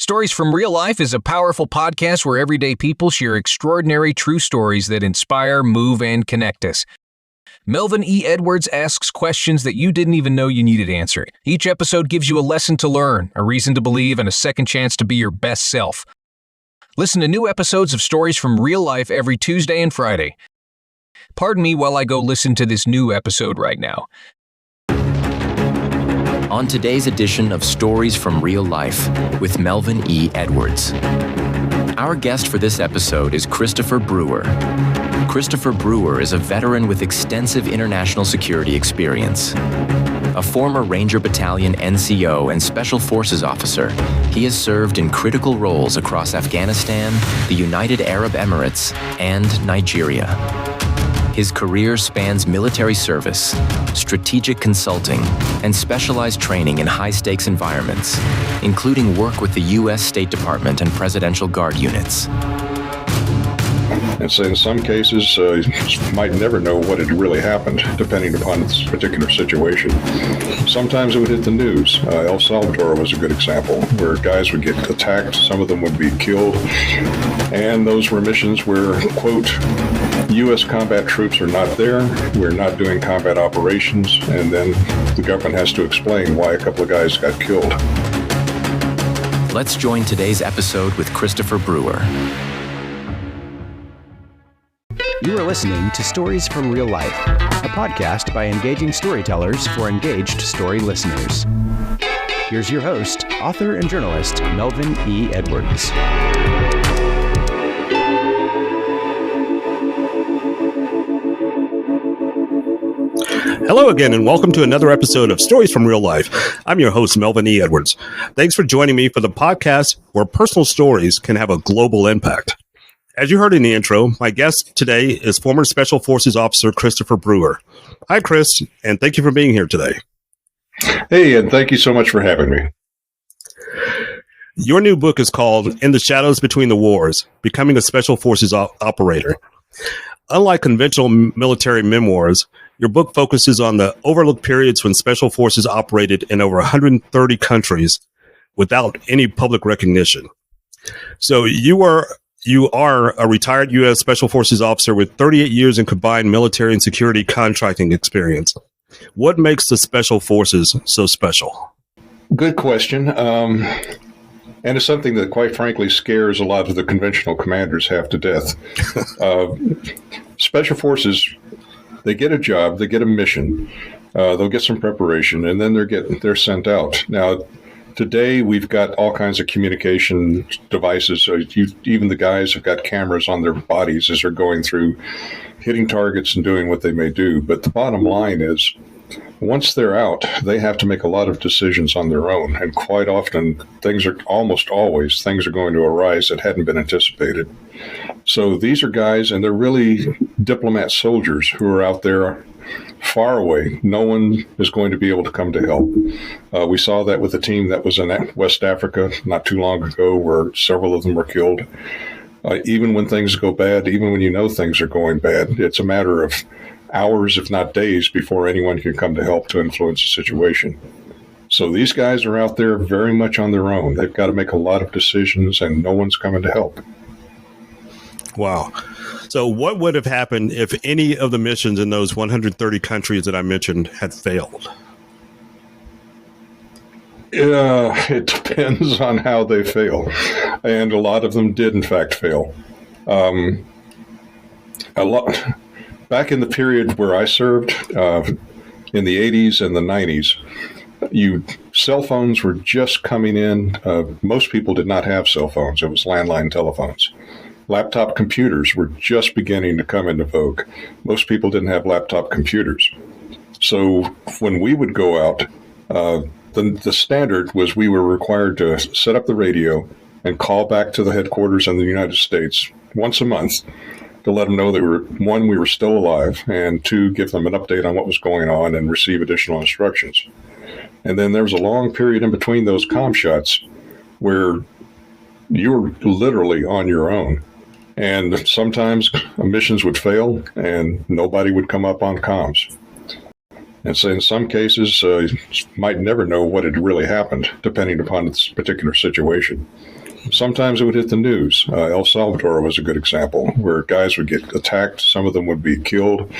Stories from Real Life is a powerful podcast where everyday people share extraordinary true stories that inspire, move, and connect us. Melvin E. Edwards asks questions that you didn't even know you needed answered. Each episode gives you a lesson to learn, a reason to believe, and a second chance to be your best self. Listen to new episodes of Stories from Real Life every Tuesday and Friday. Pardon me while I go listen to this new episode right now. On today's edition of Stories from Real Life with Melvin E. Edwards. Our guest for this episode is Christopher Brewer. Christopher Brewer is a veteran with extensive international security experience. A former Ranger Battalion NCO and Special Forces officer, he has served in critical roles across Afghanistan, the United Arab Emirates, and Nigeria. His career spans military service, strategic consulting, and specialized training in high-stakes environments, including work with the U.S. State Department and Presidential Guard units. And so in some cases, you might never know what had really happened, depending upon this particular situation. Sometimes it would hit the news. El Salvador was a good example, where guys would get attacked, some of them would be killed, and those were missions where, quote, U.S. combat troops are not there, we're not doing combat operations, and then the government has to explain why a couple of guys got killed. Let's join today's episode with Christopher Brewer. You are listening to Stories from Real Life, a podcast by engaging storytellers for engaged story listeners. Here's your host, author and journalist, Melvin E. Edwards. Hello again, and welcome to another episode of Stories from Real Life. I'm your host, Melvin E. Edwards. Thanks for joining me for the podcast where personal stories can have a global impact. As you heard in the intro, my guest today is former Special Forces Officer Christopher Brewer. Hi, Chris, and thank you for being here today. Hey, and thank you so much for having me. Your new book is called In the Shadows Between the Wars, Becoming a Special Forces Operator. Unlike conventional military memoirs, your book focuses on the overlooked periods when Special Forces operated in over 130 countries without any public recognition. So you are a retired U.S. Special Forces officer with 38 years in combined military and security contracting experience. What makes the Special Forces so special? Good question. And it's something that, quite frankly, scares a lot of the conventional commanders half to death. Special Forces, they get a job, they get a mission, they'll get some preparation, and then they're sent out. Now, today, we've got all kinds of communication devices. So even the guys have got cameras on their bodies as they're going through, hitting targets and doing what they may do. But the bottom line is, once they're out, they have to make a lot of decisions on their own. And quite often, almost always, things are going to arise that hadn't been anticipated. So these are guys, and they're really diplomat soldiers who are out there far away. No one is going to be able to come to help. We saw that with a team that was in West Africa not too long ago, where several of them were killed. Even when things go bad, even when you know things are going bad, it's a matter of hours, if not days, before anyone can come to help to influence the situation. So these guys are out there very much on their own. They've got to make a lot of decisions, and no one's coming to help. Wow. So what would have happened if any of the missions in those 130 countries that I mentioned had failed? It depends on how they fail. And a lot of them did, in fact, fail. Back in the period where I served, in the 80s and the 90s, cell phones were just coming in. Most people did not have cell phones. It was landline telephones. Laptop computers were just beginning to come into vogue. Most people didn't have laptop computers. So when we would go out, the standard was we were required to set up the radio and call back to the headquarters in the United States once a month to let them know that we were still alive, and two, give them an update on what was going on and receive additional instructions. And then there was a long period in between those comm shots where you were literally on your own. And sometimes missions would fail and nobody would come up on comms. And so in some cases, you might never know what had really happened, depending upon this particular situation. Sometimes it would hit the news. El Salvador was a good example, where guys would get attacked, some of them would be killed,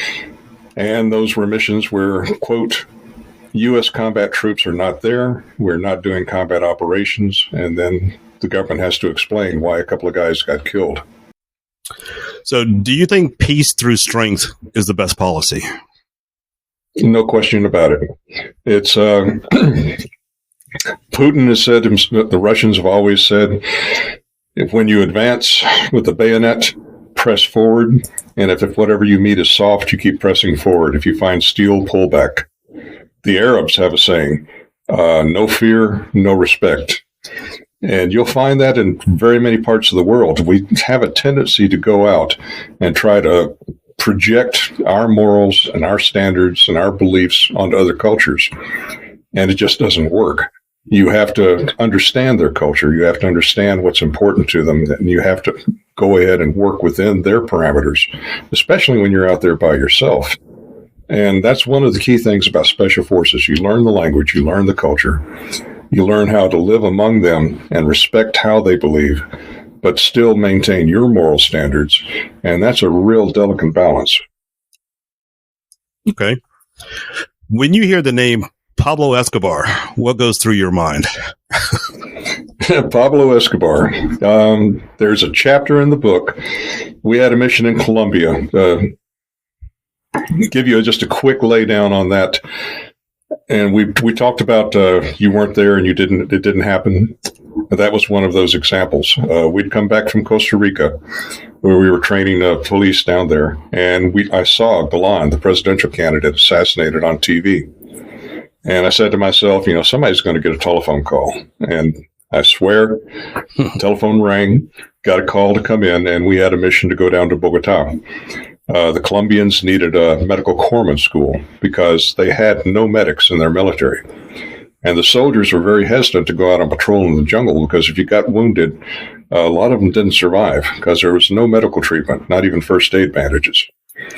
and those were missions where, quote, U.S. combat troops are not there, we're not doing combat operations, and then the government has to explain why a couple of guys got killed. So do you think peace through strength is the best policy? No question about it. It's Putin has said, the Russians have always said, when you advance with the bayonet, press forward, and if whatever you meet is soft, you keep pressing forward. If you find steel, pull back. The Arabs have a saying, no fear, no respect. And you'll find that in very many parts of the world. We have a tendency to go out and try to project our morals and our standards and our beliefs onto other cultures. And it just doesn't work. You have to understand their culture. You have to understand what's important to them. And you have to go ahead and work within their parameters, especially when you're out there by yourself. And that's one of the key things about special forces. You learn the language, you learn the culture, you learn how to live among them and respect how they believe, but still maintain your moral standards. And that's a real delicate balance. Okay. When you hear the name Pablo Escobar, what goes through your mind? Pablo Escobar. There's a chapter in the book. We had a mission in Colombia. Give you just a quick laydown on that. And we talked about you weren't there and it didn't happen. That was one of those examples. We'd come back from Costa Rica, where we were training police down there, and I saw Galan, the presidential candidate, assassinated on TV. And I said to myself, somebody's going to get a telephone call. And I swear, telephone rang, got a call to come in, and we had a mission to go down to Bogota. The Colombians needed a medical corpsman school because they had no medics in their military. And the soldiers were very hesitant to go out on patrol in the jungle because if you got wounded, a lot of them didn't survive because there was no medical treatment, not even first aid bandages.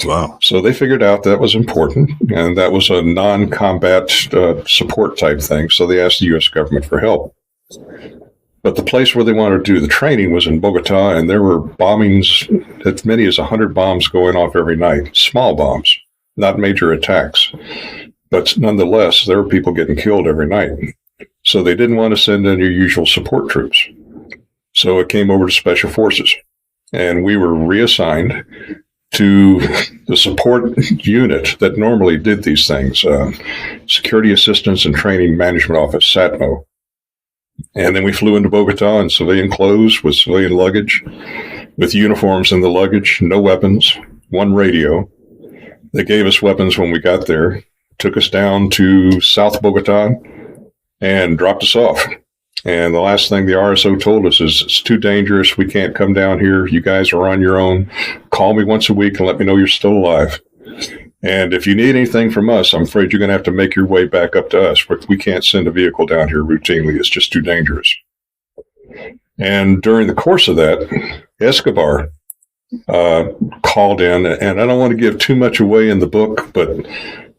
Wow. So they figured out that was important, and that was a non-combat support type thing. So they asked the U.S. government for help. But the place where they wanted to do the training was in Bogota, and there were bombings, as many as 100 bombs going off every night. Small bombs, not major attacks. But nonetheless, there were people getting killed every night. So they didn't want to send in their usual support troops. So it came over to Special Forces, and we were reassigned to the support unit that normally did these things, Security Assistance and Training Management Office, SATMO. And then we flew into Bogota in civilian clothes with civilian luggage, with uniforms in the luggage, no weapons, one radio. They gave us weapons when we got there, took us down to South Bogota, and dropped us off. And the last thing the RSO told us is, it's too dangerous. We can't come down here. You guys are on your own. Call me once a week and let me know you're still alive. And if you need anything from us, I'm afraid you're going to have to make your way back up to us. We can't send a vehicle down here routinely. It's just too dangerous. And during the course of that, Escobar called in, and I don't want to give too much away in the book, but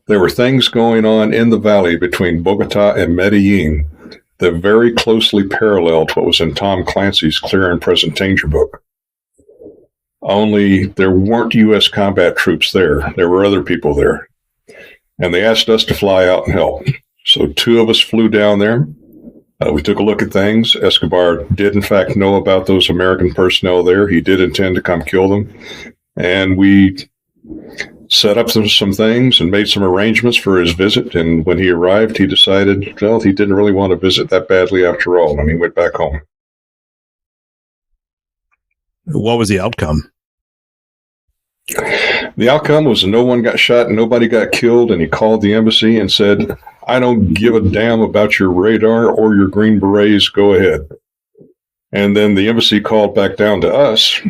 there were things going on in the valley between Bogota and Medellin that very closely paralleled what was in Tom Clancy's Clear and Present Danger book. Only there weren't U.S. combat troops there. There were other people there. And they asked us to fly out and help. So 2 of us flew down there. We took a look at things. Escobar did, in fact, know about those American personnel there. He did intend to come kill them. And we set up some things and made some arrangements for his visit. And when he arrived, he decided, well, he didn't really want to visit that badly after all. And he went back home. What was the outcome? The outcome was no one got shot and nobody got killed, and he called the embassy and said, I don't give a damn about your radar or your Green Berets, go ahead. And then the embassy called back down to us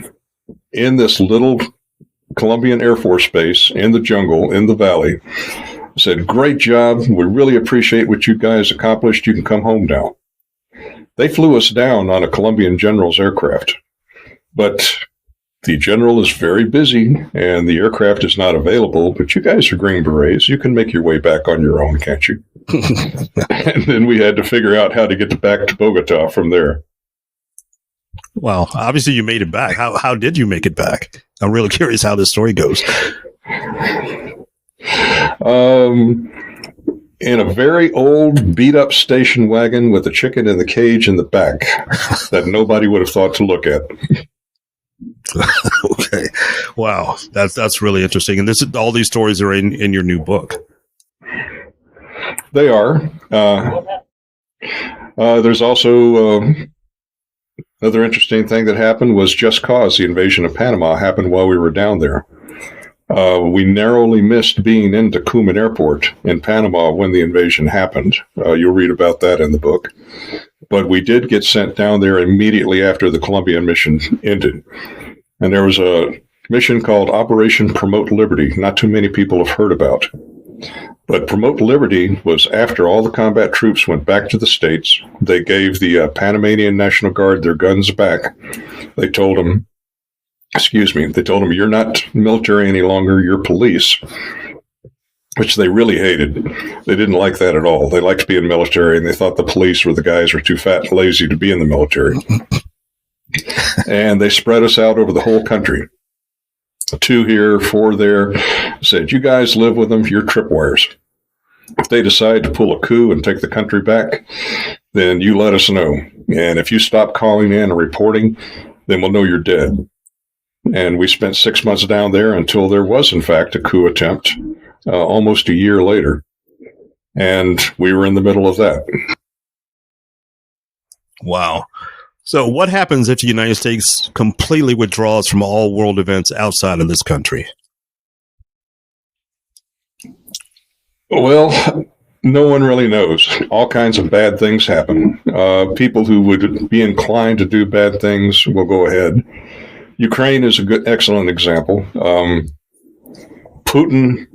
in this little Colombian Air Force base in the jungle, in the valley, said, great job, we really appreciate what you guys accomplished, you can come home now. They flew us down on a Colombian general's aircraft. But the general is very busy and the aircraft is not available, but you guys are Green Berets. You can make your way back on your own, can't you? And then we had to figure out how to get back to Bogota from there. Well, obviously you made it back. How did you make it back? I'm really curious how this story goes. In a very old, beat-up station wagon with a chicken in the cage in the back that nobody would have thought to look at. Okay. Wow. That's really interesting. And all these stories are in your new book. They are. There's also another interesting thing that happened was just cause the invasion of Panama happened while we were down there. We narrowly missed being into Cuman Airport in Panama when the invasion happened. You'll read about that in the book. But we did get sent down there immediately after the Colombian mission ended. And there was a mission called Operation Promote Liberty. Not too many people have heard about. But Promote Liberty was after all the combat troops went back to the States. They gave the Panamanian National Guard their guns back. They told them, you're not military any longer, you're police, which they really hated. They didn't like that at all. They liked being military, and they thought the police were the guys who were too fat and lazy to be in the military. And they spread us out over the whole country. 2 here, 4 there. Said, you guys live with them, you're tripwires. If they decide to pull a coup and take the country back, then you let us know. And if you stop calling in and reporting, then we'll know you're dead. And we spent 6 months down there until there was, in fact, a coup attempt almost a year later. And we were in the middle of that. Wow. So what happens if the United States completely withdraws from all world events outside of this country? Well, no one really knows. All kinds of bad things happen. People who would be inclined to do bad things will go ahead. Ukraine is a excellent example. Putin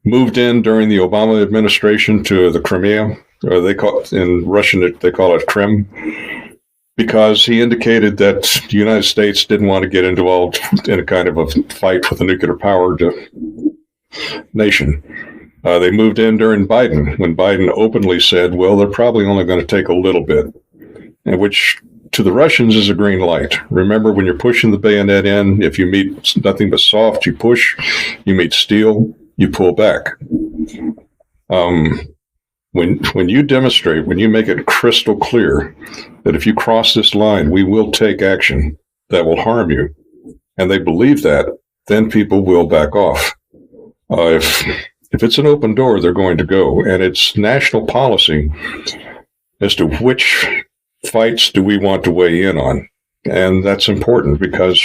moved in during the Obama administration to the Crimea, or in Russian they call it Krim, because he indicated that the United States didn't want to get involved in a kind of a fight with a nuclear-powered nation. They moved in during Biden, when Biden openly said, well, they're probably only going to take a little bit, and which to the Russians is a green light. Remember, when you're pushing the bayonet in, if you meet nothing but soft, you push. You meet steel, you pull back. When you demonstrate, when you make it crystal clear that if you cross this line, we will take action that will harm you, and they believe that, then people will back off. If it's an open door, they're going to go, and it's national policy as to which fights do we want to weigh in on. And that's important because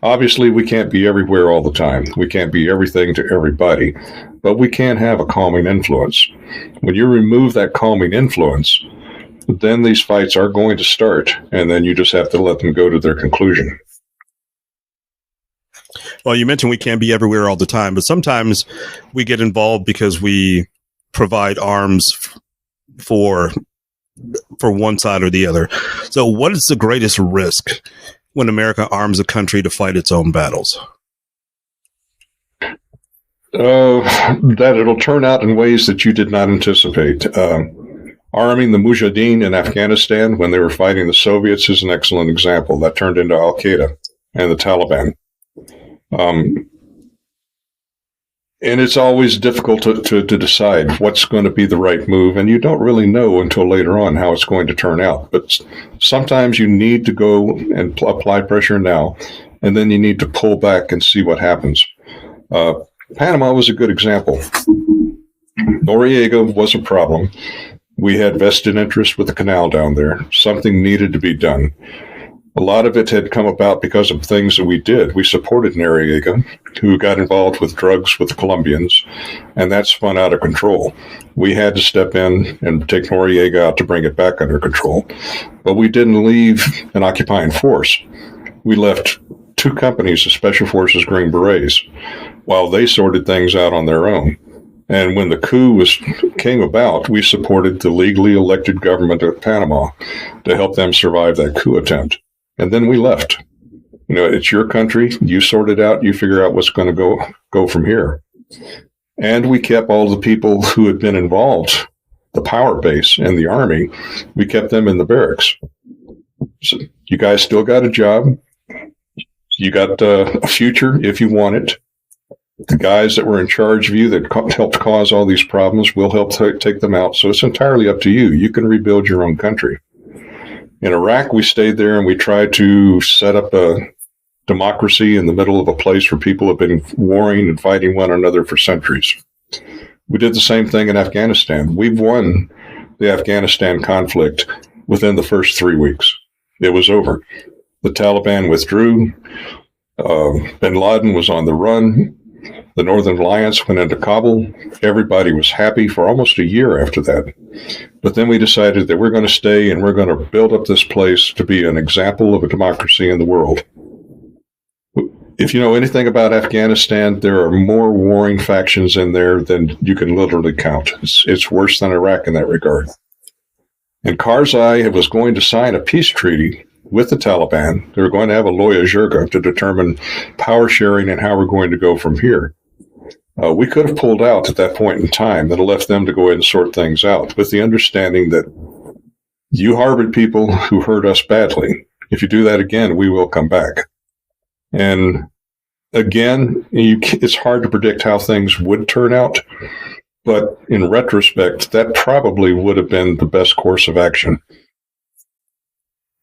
obviously we can't be everywhere all the time. We can't be everything to everybody, but we can have a calming influence. When you remove that calming influence, then these fights are going to start, and then you just have to let them go to their conclusion. Well, you mentioned we can't be everywhere all the time, but sometimes we get involved because we provide arms for one side or the other. So what is the greatest risk when America arms a country to fight its own battles? That it'll turn out in ways that you did not anticipate. Arming the Mujahideen in Afghanistan when they were fighting the Soviets is an excellent example. That turned into Al-Qaeda and the Taliban. And it's always difficult to decide what's going to be the right move, and you don't really know until later on how it's going to turn out. But sometimes you need to go and apply pressure now, and then you need to pull back and see what happens. Panama was a good example. Noriega was a problem. We had vested interest with the canal down there. Something needed to be done. A lot of it had come about because of things that we did. We supported Noriega, who got involved with drugs with the Colombians, and that spun out of control. We had to step in and take Noriega out to bring it back under control. But we didn't leave an occupying force. We left 2 companies of Special Forces Green Berets while they sorted things out on their own. And when the coup came about, we supported the legally elected government of Panama to help them survive that coup attempt. And then we left. It's your country. You sort it out. You figure out what's going to go from here. And we kept all the people who had been involved, the power base and the army, we kept them in the barracks. So you guys still got a job. You got a future if you want it. The guys that were in charge of you that helped cause all these problems will help take them out. So it's entirely up to you. You can rebuild your own country. In Iraq, we stayed there and we tried to set up a democracy in the middle of a place where people have been warring and fighting one another for centuries. We did the same thing in Afghanistan. We've won the Afghanistan conflict within the first 3 weeks. It was over. The Taliban withdrew. Bin Laden was on the run. The Northern Alliance went into Kabul. Everybody was happy for almost a year after that. But then we decided that we're going to stay and we're going to build up this place to be an example of a democracy in the world. If you know anything about Afghanistan, there are more warring factions in there than you can literally count. It's worse than Iraq in that regard. And Karzai was going to sign a peace treaty with the Taliban. They were going to have a loya jirga to determine power sharing and how we're going to go from here. We could have pulled out at that point in time and left them to go ahead and sort things out with the understanding that you harbored people who hurt us badly. If you do that again, we will come back. And again, it's hard to predict how things would turn out, but in retrospect, that probably would have been the best course of action.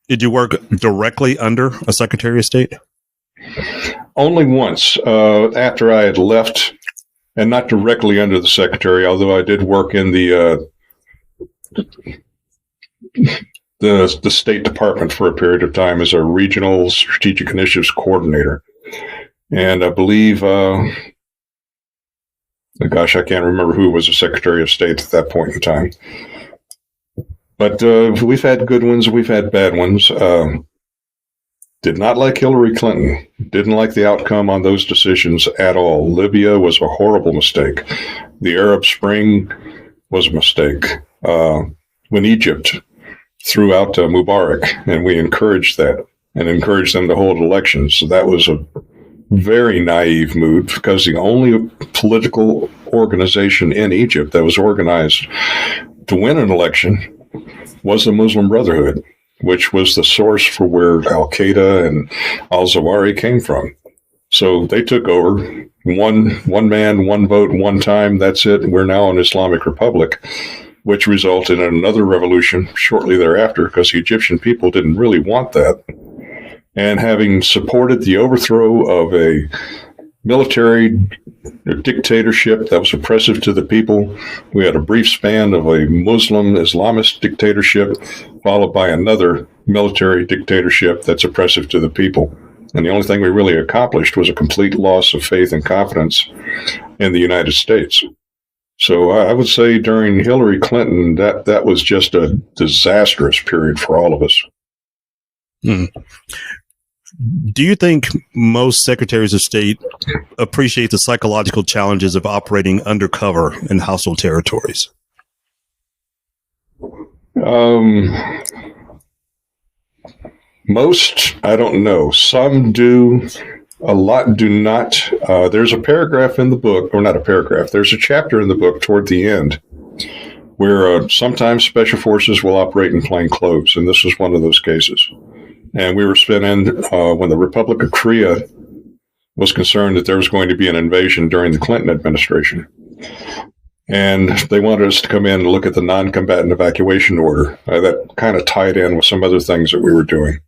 Did you work directly under a Secretary of State? Only once, after I had left, and not directly under the Secretary, although I did work in the State Department for a period of time as a regional strategic initiatives coordinator. And I believe, I can't remember who was the Secretary of State at that point in time. But we've had good ones, we've had bad ones. Did not like Hillary Clinton. Didn't like the outcome on those decisions at all. Libya was a horrible mistake. The Arab Spring was a mistake. When Egypt threw out Mubarak, and we encouraged that and encouraged them to hold elections. So that was a very naive move because the only political organization in Egypt that was organized to win an election was the Muslim Brotherhood, which was the source for where Al-Qaeda and al-Zawahiri came from. So they took over. One man, one vote, one time. That's it. We're now an Islamic Republic, which resulted in another revolution shortly thereafter because the Egyptian people didn't really want that. And having supported the overthrow of a military dictatorship that was oppressive to the people, we had a brief span of a Muslim Islamist dictatorship followed by another military dictatorship that's oppressive to the people. And the only thing we really accomplished was a complete loss of faith and confidence in the United States. So I would say during Hillary Clinton, that was just a disastrous period for all of us. Do you think most secretaries of state appreciate the psychological challenges of operating undercover in hostile territories? Most, I don't know. Some do. A lot do not. There's a paragraph in the book, or not a paragraph, there's a chapter in the book toward the end where sometimes special forces will operate in plain clothes, and this was one of those cases. And we were spinning when the Republic of Korea was concerned that there was going to be an invasion during the Clinton administration. And they wanted us to come in and look at the non-combatant evacuation order. That kind of tied in with some other things that we were doing.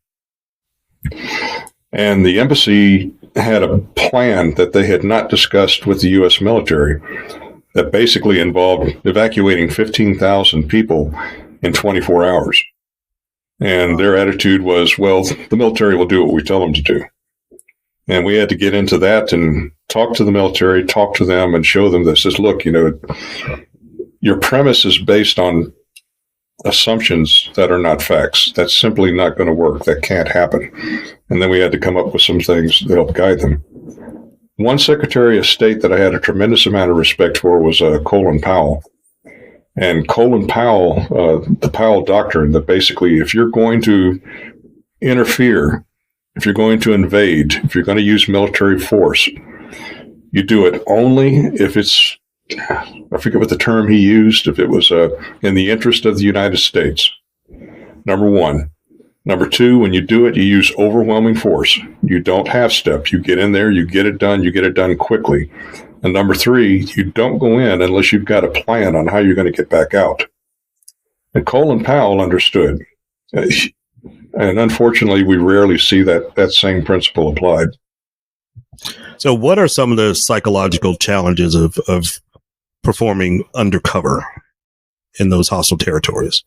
And the embassy had a plan that they had not discussed with the U.S. military that basically involved evacuating 15,000 people in 24 hours. And their attitude was, well, the military will do what we tell them to do. And we had to get into that and talk to the military, talk to them and show them this. Says, look, your premise is based on assumptions that are not facts. That's simply not going to work. That can't happen. And then we had to come up with some things to help guide them. One Secretary of State that I had a tremendous amount of respect for was Colin Powell. And Colin Powell, the Powell Doctrine, that basically if you're going to interfere if you're going to invade, if you're going to use military force, you do it only if it's, I forget what the term he used, if it was in the interest of the United States. Number one. Number two, when you do it, you use overwhelming force. You don't half step. You get in there, you get it done quickly. And number three, you don't go in unless you've got a plan on how you're going to get back out. And Colin Powell understood. And unfortunately, we rarely see that same principle applied. So what are some of the psychological challenges of performing undercover in those hostile territories?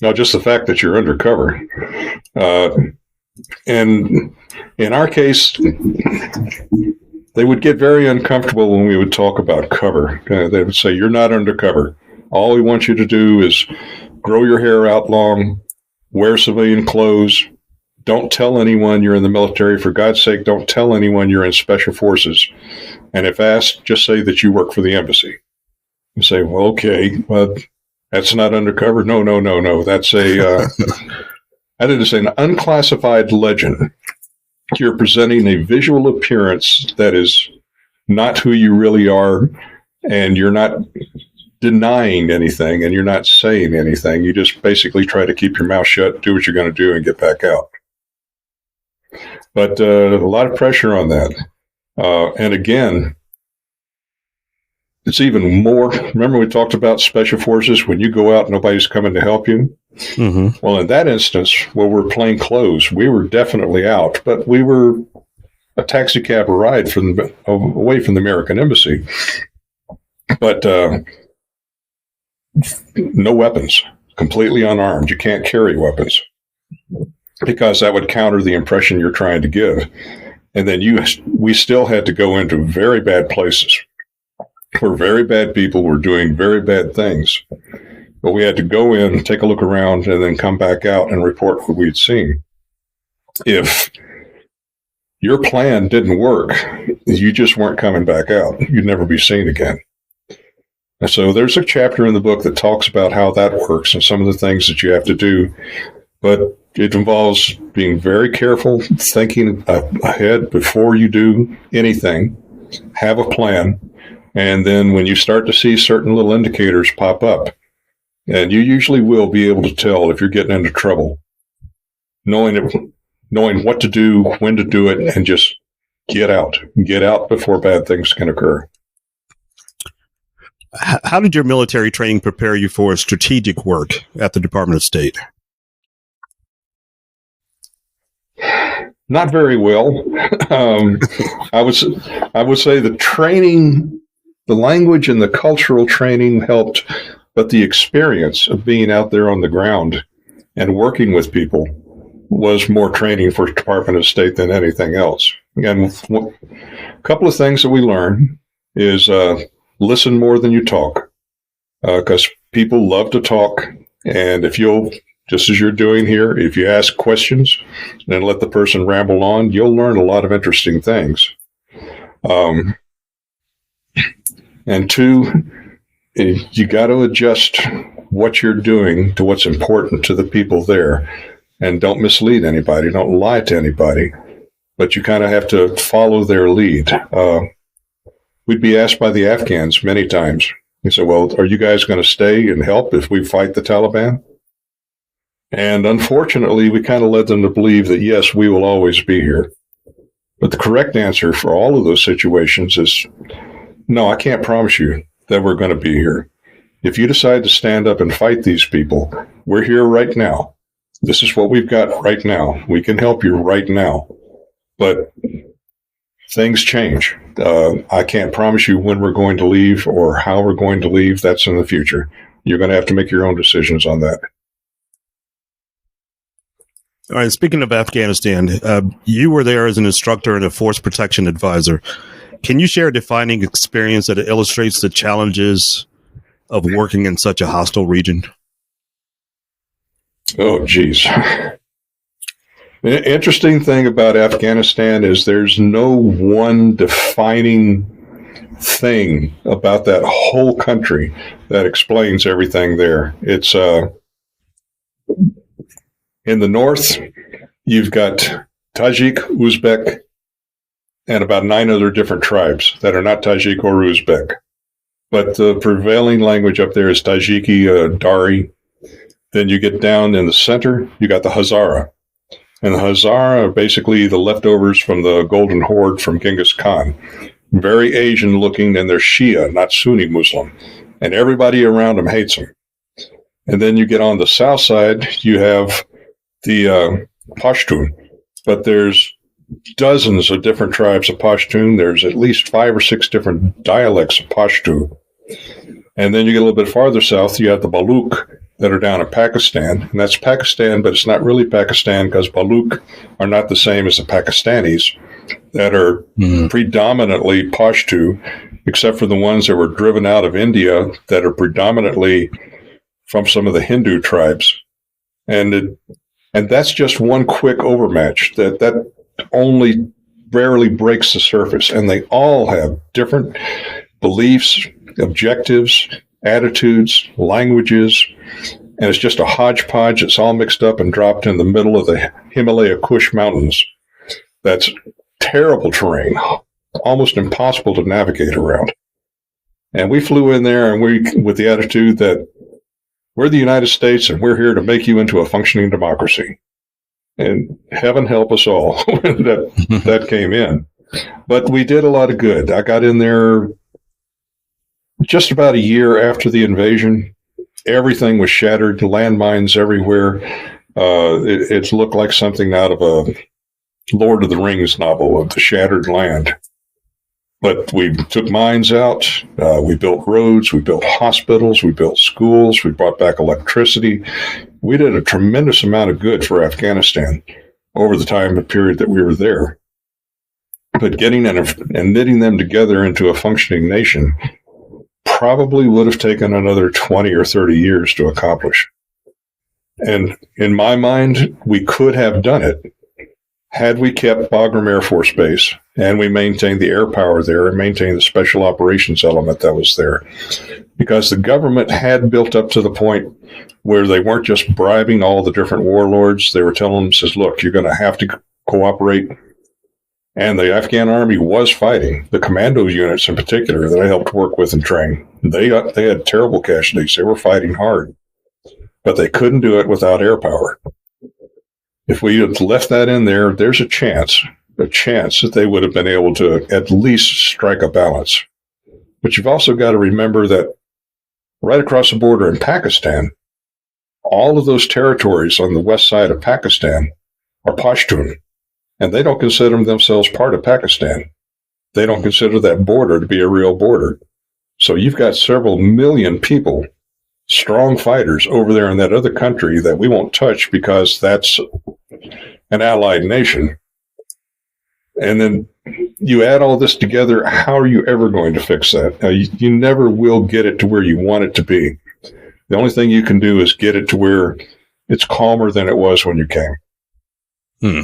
Now, just the fact that you're undercover. And in our case, they would get very uncomfortable when we would talk about cover. They would say, you're not undercover. All we want you to do is grow your hair out long, wear civilian clothes. Don't tell anyone you're in the military. For God's sake, don't tell anyone you're in special forces. And if asked, just say that you work for the embassy. You say, well, okay, but that's not undercover. No. That's I didn't say an unclassified legend. You're presenting a visual appearance that is not who you really are, and you're not denying anything, and you're not saying anything. You just basically try to keep your mouth shut, do what you're going to do, and get back out. But a lot of pressure on that. And again, it's even more. Remember, we talked about special forces. When you go out, nobody's coming to help you. Mm-hmm. Well, in that instance, where we're plain clothes, we were definitely out, but we were a taxi cab ride away from the American embassy. But no weapons, completely unarmed. You can't carry weapons because that would counter the impression you're trying to give. And then we still had to go into very bad places where very bad people were doing very bad things. But we had to go in, take a look around, and then come back out and report what we'd seen. If your plan didn't work, you just weren't coming back out. You'd never be seen again. And so there's a chapter in the book that talks about how that works and some of the things that you have to do. But it involves being very careful, thinking ahead before you do anything, have a plan, and then when you start to see certain little indicators pop up, and you usually will be able to tell if you're getting into trouble, knowing what to do, when to do it, and just get out before bad things can occur. How did your military training prepare you for strategic work at the Department of State? Not very well. I would say the training, the language and the cultural training helped, but the experience of being out there on the ground and working with people was more training for Department of State than anything else. Again, a couple of things that we learned is listen more than you talk, because people love to talk. And if you'll, just as you're doing here, if you ask questions and then let the person ramble on, you'll learn a lot of interesting things. And two, you got to adjust what you're doing to what's important to the people there. And don't mislead anybody. Don't lie to anybody. But you kind of have to follow their lead. We'd be asked by the Afghans many times. He said, well, are you guys going to stay and help if we fight the Taliban? And unfortunately, we kind of led them to believe that, yes, we will always be here. But the correct answer for all of those situations is, no, I can't promise you that we're going to be here. If you decide to stand up and fight these people, we're here right now. This is what we've got right now. We can help you right now. But things change. I can't promise you when we're going to leave or how we're going to leave. That's in the future. You're going to have to make your own decisions on that. All right. Speaking of Afghanistan, you were there as an instructor and a force protection advisor. Can you share a defining experience that illustrates the challenges of working in such a hostile region? Oh, geez. The interesting thing about Afghanistan is there's no one defining thing about that whole country that explains everything there. It's in the north, you've got Tajik, Uzbek, and about 9 other different tribes that are not Tajik or Uzbek. But the prevailing language up there is Tajiki, Dari. Then you get down in the center, you got the Hazara. And the Hazara are basically the leftovers from the Golden Horde from Genghis Khan. Very Asian looking, and they're Shia, not Sunni Muslim. And everybody around them hates them. And then you get on the south side, you have the Pashtun. But there's dozens of different tribes of Pashtun. There's at least 5 or 6 different dialects of Pashto. And then you get a little bit farther south, you have the Baloch that are down in Pakistan. And that's Pakistan, but it's not really Pakistan because Baloch are not the same as the Pakistanis that are predominantly Pashto, except for the ones that were driven out of India that are predominantly from some of the Hindu tribes. And that's just one quick overmatch that only rarely breaks the surface. And they all have different beliefs, objectives, attitudes, languages, and it's just a hodgepodge. It's all mixed up and dropped in the middle of the Himalaya Kush Mountains. That's terrible terrain, almost impossible to navigate around. And we flew in there and with the attitude that we're the United States and we're here to make you into a functioning democracy. And heaven help us all when that came in. But we did a lot of good. I got in there just about a year after the invasion. Everything was shattered, landmines everywhere. It looked like something out of a Lord of the Rings novel of the shattered land. But we took mines out. We built roads. We built hospitals. We built schools. We brought back electricity. We did a tremendous amount of good for Afghanistan over the time period that we were there. But getting and knitting them together into a functioning nation probably would have taken another 20 or 30 years to accomplish. And in my mind, we could have done it had we kept Bagram Air Force Base and we maintained the air power there and maintained the special operations element that was there. Because the government had built up to the point where they weren't just bribing all the different warlords. They were telling them, says, look, you're going to have to cooperate. And the Afghan army was fighting. The commando units in particular that I helped work with and train, they had terrible casualties. They were fighting hard. But they couldn't do it without air power. If we had left that in there, there's a chance that they would have been able to at least strike a balance. But you've also got to remember that right across the border in Pakistan, all of those territories on the west side of Pakistan are Pashtun, and they don't consider themselves part of Pakistan. They don't consider that border to be a real border. So you've got several million people, strong fighters over there in that other country that we won't touch because that's an allied nation. And then you add all this together, how are you ever going to fix that? Now, you never will get it to where you want it to be. The only thing you can do is get it to where it's calmer than it was when you came. All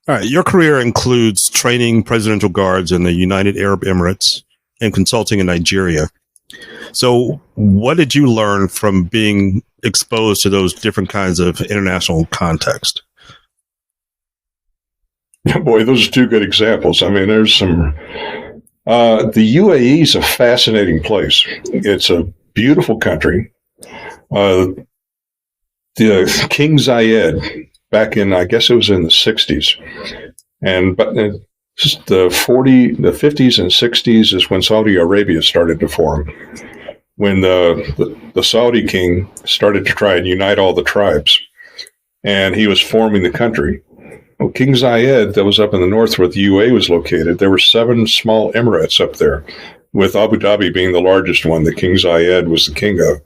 right. Your career includes training presidential guards in the United Arab Emirates and consulting in Nigeria. So what did you learn from being exposed to those different kinds of international context? Boy, those are 2 good examples. I mean, there's some... the UAE is a fascinating place. It's a beautiful country. The King Zayed, back in, I guess it was in the 60s, but the 50s and 60s is when Saudi Arabia started to form. When the Saudi king started to try and unite all the tribes, and he was forming the country. Well, King Zayed, that was up in the north where the UAE was located, there were 7 small emirates up there, with Abu Dhabi being the largest one that King Zayed was the king of.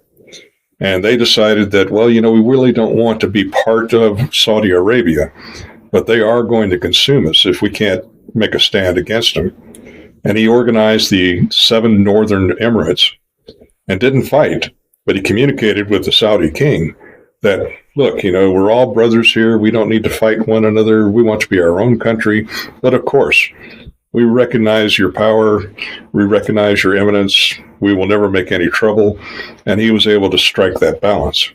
And they decided that, well, we really don't want to be part of Saudi Arabia, but they are going to consume us if we can't make a stand against them. And he organized the 7 northern emirates and didn't fight, but he communicated with the Saudi king that, look, we're all brothers here. We don't need to fight one another. We want to be our own country. But of course, we recognize your power. We recognize your eminence. We will never make any trouble. And he was able to strike that balance.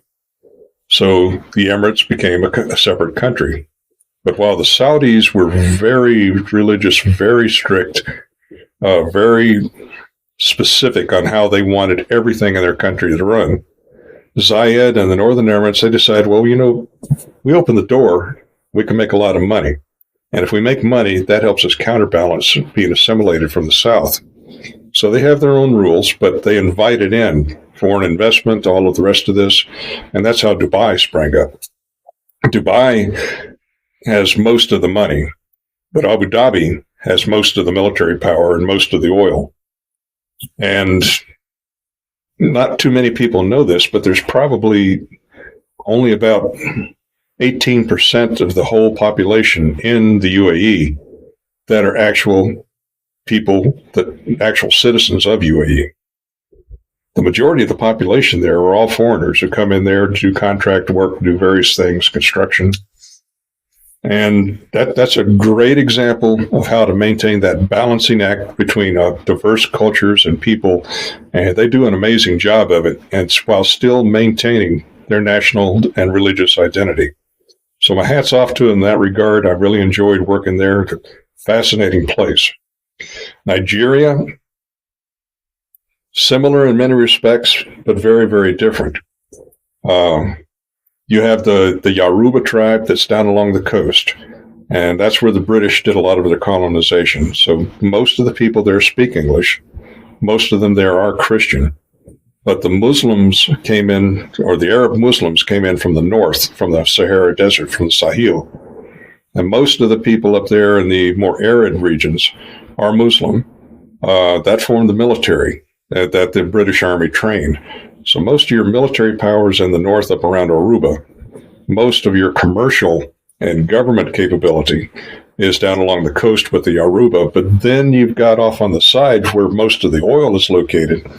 So the Emirates became a separate country. But while the Saudis were very religious, very strict, very specific on how they wanted everything in their country to run, Zayed and the Northern Emirates, they decided, well, we open the door, we can make a lot of money. And if we make money, that helps us counterbalance being assimilated from the South. So they have their own rules, but they invited in foreign investment, all of the rest of this, and that's how Dubai sprang up. Dubai has most of the money, but Abu Dhabi has most of the military power and most of the oil. And not too many people know this, but there's probably only about 18% of the whole population in the UAE that are actual people, actual citizens of UAE. The majority of the population there are all foreigners who come in there to do contract work, do various things, construction. And that's a great example of how to maintain that balancing act between diverse cultures and people. And they do an amazing job of it, and while still maintaining their national and religious identity. So my hat's off to them in that regard. I really enjoyed working there. Fascinating place. Nigeria, similar in many respects, but very, very different. You have the Yoruba tribe that's down along the coast, and that's where the British did a lot of their colonization. So most of the people there speak English. Most of them there are Christian. But the Muslims came in, or the Arab Muslims came in from the north, from the Sahara Desert, from the Sahel. And most of the people up there in the more arid regions are Muslim. That formed the military that the British Army trained. So most of your military powers in the north up around Aruba, most of your commercial and government capability is down along the coast with the Aruba. But then you've got off on the side where most of the oil is located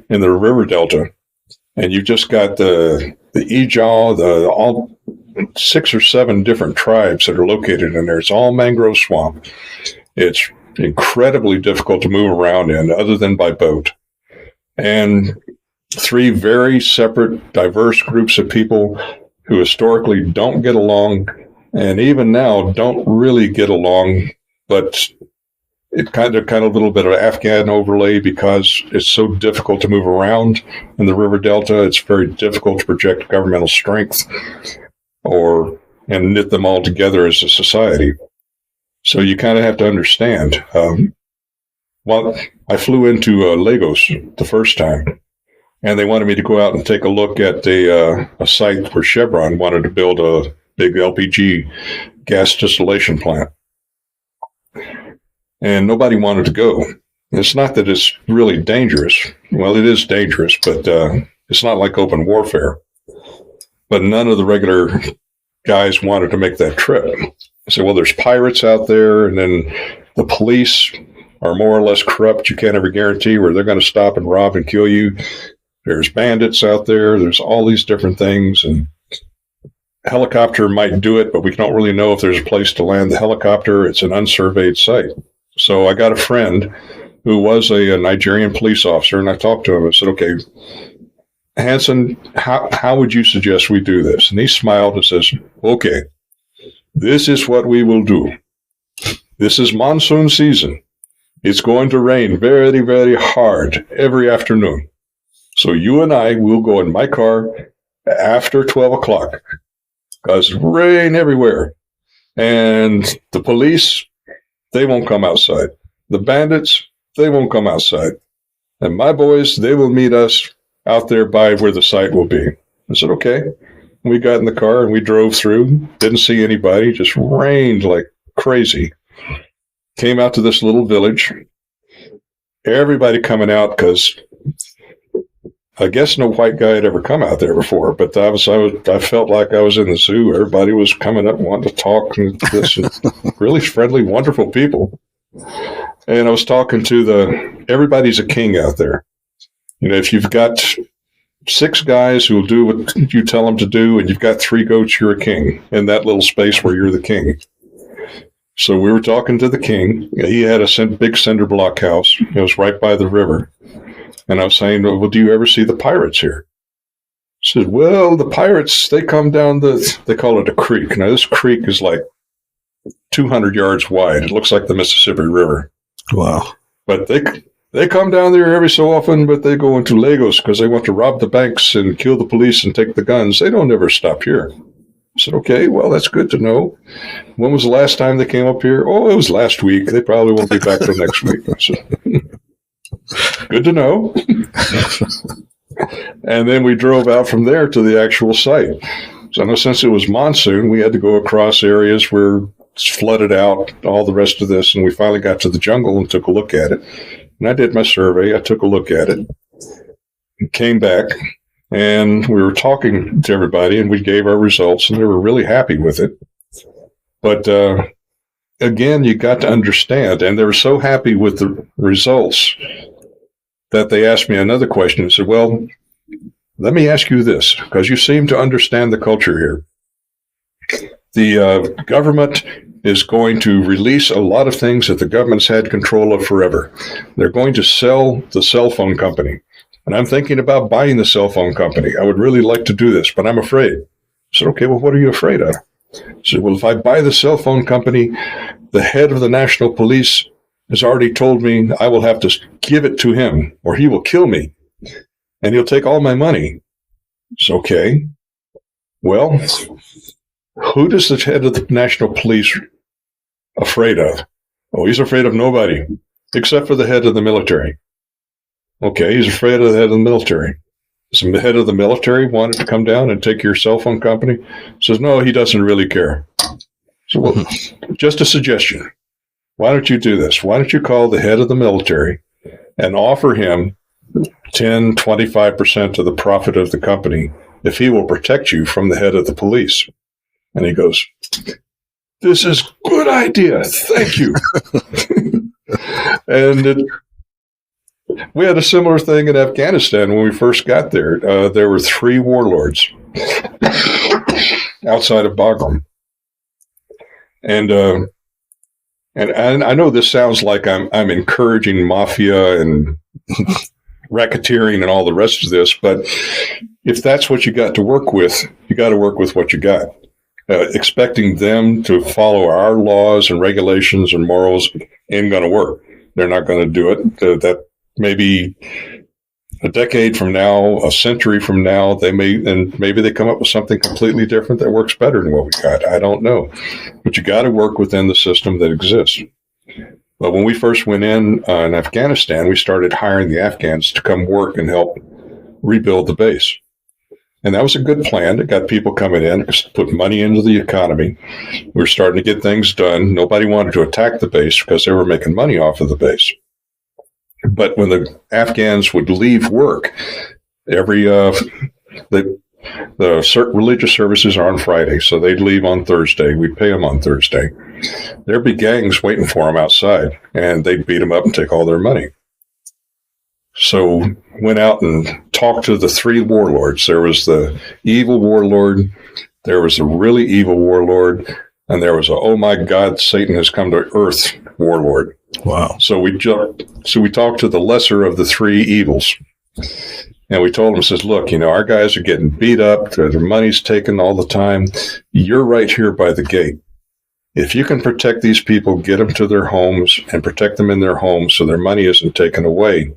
in the river delta. And you've just got the Ijaw, all 6 or 7 different tribes that are located in there. It's all mangrove swamp. It's incredibly difficult to move around in other than by boat. And 3 very separate, diverse groups of people who historically don't get along, and even now don't really get along, but it kind of a little bit of Afghan overlay because it's so difficult to move around in the river delta. It's very difficult to project governmental strength and knit them all together as a society. So you kind of have to understand. Well, I flew into Lagos the first time, and they wanted me to go out and take a look at a site where Chevron wanted to build a big LPG gas distillation plant. And nobody wanted to go. It's not that it's really dangerous. Well, it is dangerous, but it's not like open warfare. But none of the regular guys wanted to make that trip. I said, well, there's pirates out there, and then the police are more or less corrupt. You can't ever guarantee where they're going to stop and rob and kill you. There's bandits out there. There's all these different things. And a helicopter might do it, but we don't really know if there's a place to land the helicopter. It's an unsurveyed site. So I got a friend who was a Nigerian police officer, and I talked to him. I said, okay, Hanson, how would you suggest we do this? And he smiled and says, okay, this is what we will do. This is monsoon season. It's going to rain very, very hard every afternoon. So you and I will go in my car after 12 o'clock because rain everywhere. And the police, they won't come outside. The bandits, they won't come outside. And my boys, they will meet us out there by where the site will be. I said, okay. We got in the car and we drove through. Didn't see anybody. Just rained like crazy. Came out to this little village. Everybody coming out because I guess no white guy had ever come out there before. But I felt like I was in the zoo. Everybody was coming up wanting to talk and this and really friendly, wonderful people. And I was talking to everybody's a king out there. You know, if you've got 6 guys who will do what you tell them to do, and you've got 3 goats, you're a king in that little space where you're the king. So we were talking to the king. He had a big cinder block house. It was right by the river. And I was saying, well, do you ever see the pirates here? Said, well, the pirates, they come down they call it a creek. Now, this creek is like 200 yards wide. It looks like the Mississippi River. Wow. But they come down there every so often, but they go into Lagos because they want to rob the banks and kill the police and take the guns. They don't ever stop here. I said, okay, well, that's good to know. When was the last time they came up here? Oh, it was last week. They probably won't be back till next week. I said, good to know. And then we drove out from there to the actual site. So since it was monsoon, we had to go across areas where it's flooded out, all the rest of this, and we finally got to the jungle and took a look at it. And I did my survey. I took a look at it, came back, and we were talking to everybody, and we gave our results, and they were really happy with it. But again, you got to understand, and they were so happy with the results that they asked me another question and said, well, let me ask you this, because you seem to understand the culture here. The government is going to release a lot of things that the government's had control of forever. They're going to sell the cell phone company. And I'm thinking about buying the cell phone company. I would really like to do this, but I'm afraid. I said, okay, well, what are you afraid of? I said, well, if I buy the cell phone company, the head of the national police has already told me I will have to give it to him or he will kill me and he'll take all my money. It's okay. Well, who does the head of the national police afraid of? Oh, he's afraid of nobody except for the head of the military. Okay, he's afraid of the head of the military. Does the head of the military wanted to come down and take your cell phone company? Says, no, he doesn't really care. So, well, just a suggestion. Why don't you do this? Why don't you call the head of the military and offer him 10, 25% of the profit of the company if he will protect you from the head of the police? And he goes, this is a good idea. Thank you. And we had a similar thing in Afghanistan when we first got there. There were 3 warlords outside of Bagram. And I know this sounds like I'm encouraging mafia and racketeering and all the rest of this, but if that's what you got to work with, you got to work with what you got. Expecting them to follow our laws and regulations and morals ain't going to work. They're not going to do it. That maybe a decade from now, a century from now, maybe they come up with something completely different that works better than what we got. I don't know. But you got to work within the system that exists. But when we first went in Afghanistan, we started hiring the Afghans to come work and help rebuild the base. And that was a good plan. It got people coming in, put money into the economy. We were starting to get things done. Nobody wanted to attack the base because they were making money off of the base. But when the Afghans would leave work, the religious services are on Friday, so they'd leave on Thursday. We'd pay them on Thursday. There'd be gangs waiting for them outside, and they'd beat them up and take all their money. So went out and talked to the 3 warlords. There was the evil warlord, there was a really evil warlord, and there was a, oh my God, Satan has come to earth warlord. Wow. So we talked to the lesser of the 3 evils. And we told him, says, look, our guys are getting beat up. Their money's taken all the time. You're right here by the gate. If you can protect these people, get them to their homes and protect them in their homes so their money isn't taken away,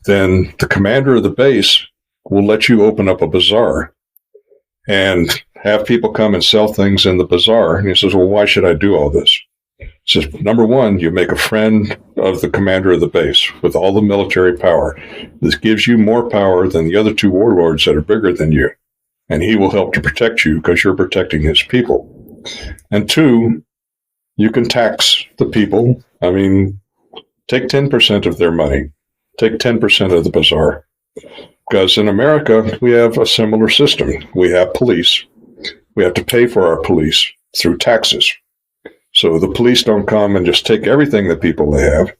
then the commander of the base will let you open up a bazaar and have people come and sell things in the bazaar. And he says, well, why should I do all this? He says, number one, you make a friend of the commander of the base with all the military power. This gives you more power than the other 2 warlords that are bigger than you. And he will help to protect you because you're protecting his people. And 2, you can tax the people. I mean, take 10% of their money. Take 10% of the bazaar. Because in America, we have a similar system. We have police. We have to pay for our police through taxes. So the police don't come and just take everything that people they have.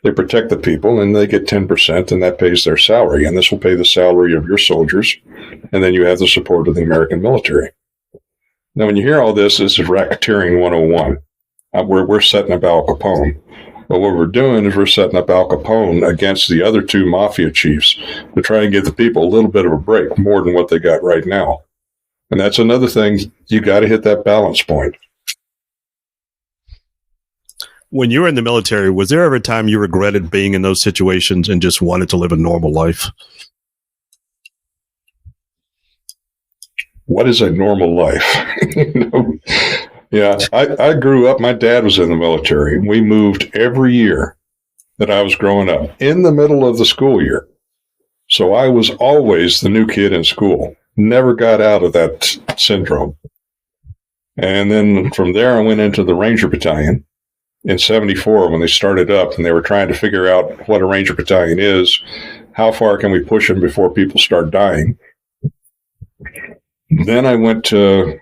They protect the people, and they get 10%, and that pays their salary. And this will pay the salary of your soldiers, and then you have the support of the American military. Now, when you hear all this, this is racketeering 101. We're setting up Al Capone. But what we're doing is we're setting up Al Capone against the other two mafia chiefs to try and give the people a little bit of a break, more than what they got right now. And that's another thing. You got to hit that balance point. When you were in the military, was there ever a time you regretted being in those situations and just wanted to live a normal life? What is a normal life? Yeah, I grew up, my dad was in the military. We moved every year that I was growing up in the middle of the school year. So I was always the new kid in school. Never got out of that syndrome. And then from there, I went into the Ranger Battalion in 74 when they started up, and they were trying to figure out what a Ranger Battalion is. How far can we push them before people start dying? Then I went to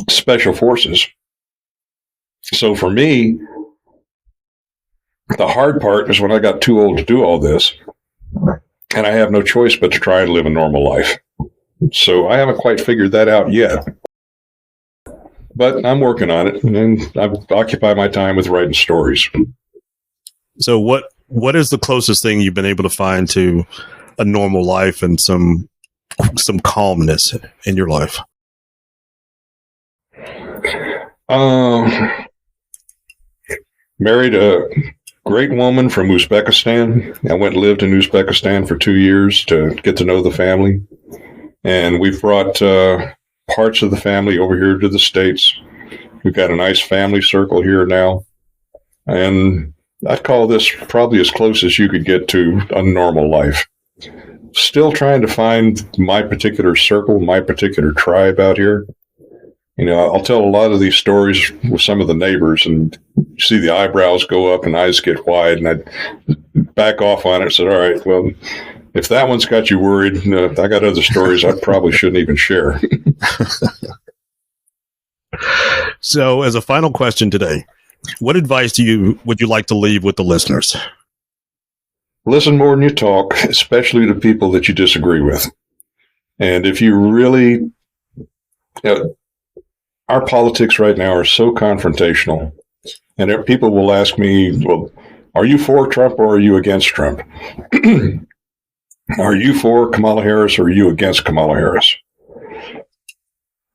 Special Forces. So for me, the hard part is when I got too old to do all this, and I have no choice but to try and live a normal life. So I haven't quite figured that out yet. But I'm working on it, and I occupy my time with writing stories. So what is the closest thing you've been able to find to a normal life and some calmness in your life? Married a great woman from Uzbekistan. I went and lived in Uzbekistan for 2 years to get to know the family. And we've brought parts of the family over here to the States. We've got a nice family circle here now. And I'd call this probably as close as you could get to a normal life. Still trying to find my particular circle, my particular tribe out here. You know, I'll tell a lot of these stories with some of the neighbors, and you see the eyebrows go up and eyes get wide, and I'd back off on it and said, all right, well, if that one's got you worried, I got other stories I probably shouldn't even share. So as a final question today, what advice would you like to leave with the listeners? Listen more than you talk, especially to people that you disagree with. And if you really, our politics right now are so confrontational, and people will ask me, well, are you for Trump or are you against Trump? Are you for Kamala Harris or are you against Kamala Harris?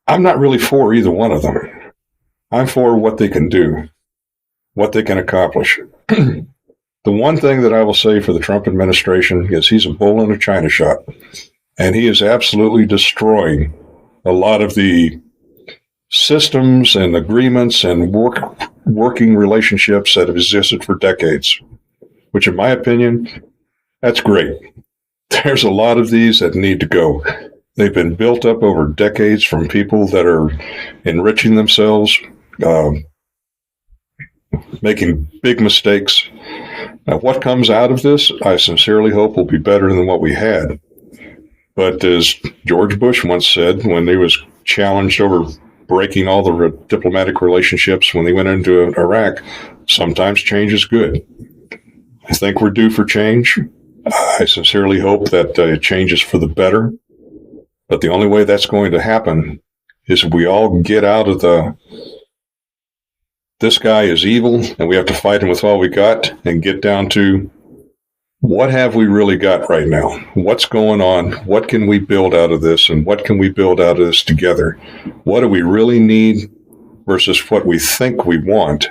I'm not really for either one of them. I'm for what they can do, what they can accomplish. The one thing that I will say for the Trump administration is he's a bull in a china shop, and he is absolutely destroying a lot of the systems and agreements and working relationships that have existed for decades, which in my opinion, that's great. There's a lot of these that need to go. They've been built up over decades from people that are enriching themselves, making big mistakes. Now, what comes out of this, I sincerely hope will be better than what we had. But as George Bush once said when he was challenged over breaking all the diplomatic relationships when they went into Iraq, sometimes change is good. I think we're due for change. I sincerely hope that it changes for the better. But the only way that's going to happen is if we all get out of this guy is evil and we have to fight him with all we got, and get down to what have we really got right now? What's going on? What can we build out of this? And what can we build out of this together? What do we really need versus what we think we want?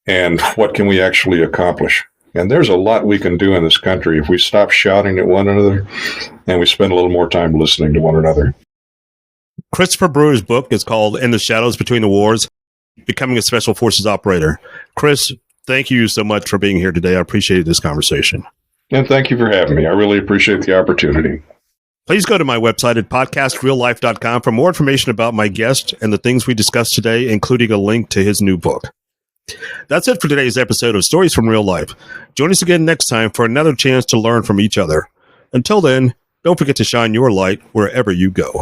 And what can we actually accomplish? And there's a lot we can do in this country if we stop shouting at one another and we spend a little more time listening to one another. Christopher Brewer's book is called In the Shadows Between the Wars, Becoming a Special Forces Operator. Chris, thank you so much for being here today. I appreciated this conversation. And thank you for having me. I really appreciate the opportunity. Please go to my website at podcastreallife.com for more information about my guest and the things we discussed today, including a link to his new book. That's it for today's episode of Stories from Real Life. Join us again next time for another chance to learn from each other. Until then, don't forget to shine your light wherever you go.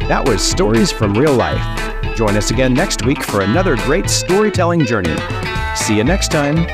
That was Stories from Real Life. Join us again next week for another great storytelling journey. See you next time.